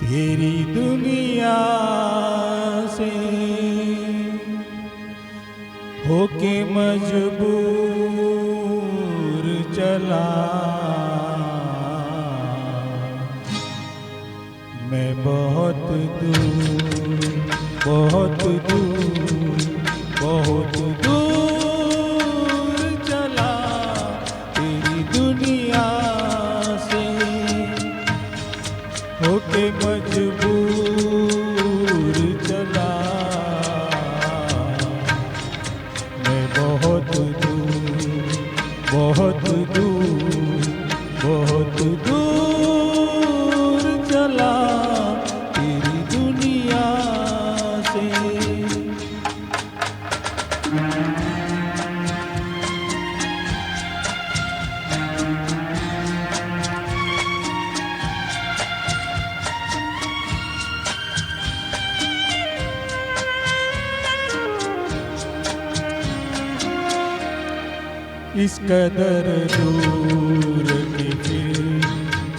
तेरी दुनिया से होके मजबूर चला मैं बहुत दूर बहुत दूर बहुत दूर चला तेरी दुनिया से होके मजबूर चला मैं बहुत दूर बहुत दूर बहुत दूर चला तेरी दुनिया से। इस कदर दूर कि फिर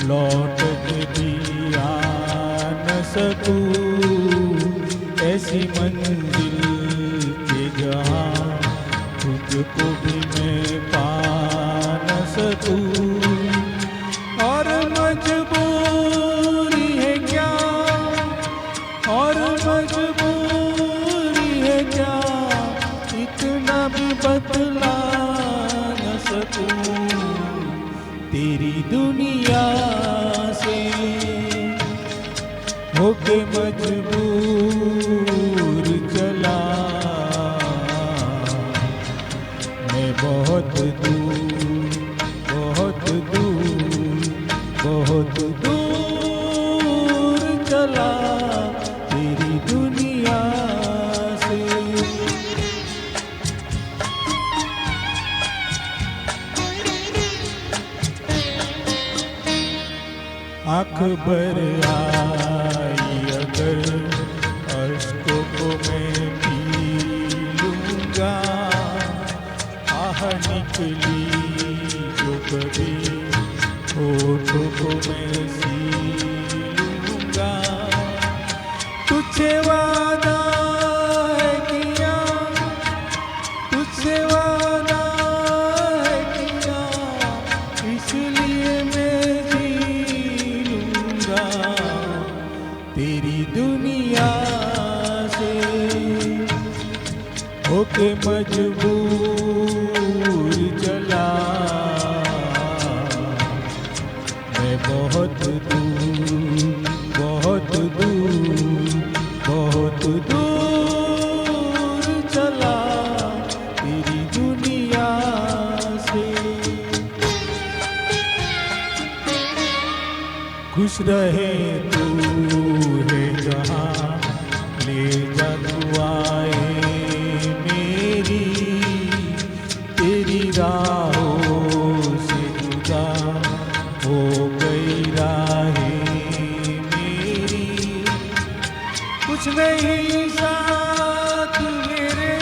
लौट के भी आ न सकूं ऐसी मंजिल के जहाँ तुझको भी मैं पा न सकूं और मजबूरी है क्या और मजबूरी है क्या इतना भी बदला तेरी दुनिया से होके मजबूर चला मैं बहुत दूर बहुत दूर बहुत दूर चला तेरी दुनिया से। आँख भर आई अगर अश्कों को मैं पी लूँगा आह निकली जो कभी होठों को मैं सी लूँगा तुझसे वादा है किया तुझसे वादा है किया इसलिए मैं तेरी दुनिया से होके मजबूर चला मैं बहुत दूर बहुत दूर बहुत दूर चला तेरी दुनिया से। खुश रहे तू है जहाँ ले जा दुआएं मेरी तेरी राहों से जुदा हो गई राहें मेरी कुछ नहीं साथ मेरे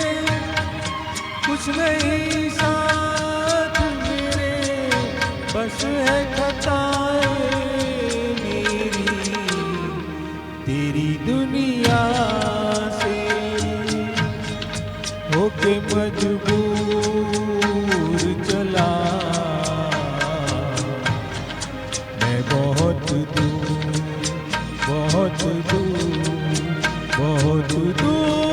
कुछ नहीं साथ मेरे बस है खताएं तेरी दुनिया से होके मजबूर चला मैं बहुत दूर बहुत दूर बहुत दूर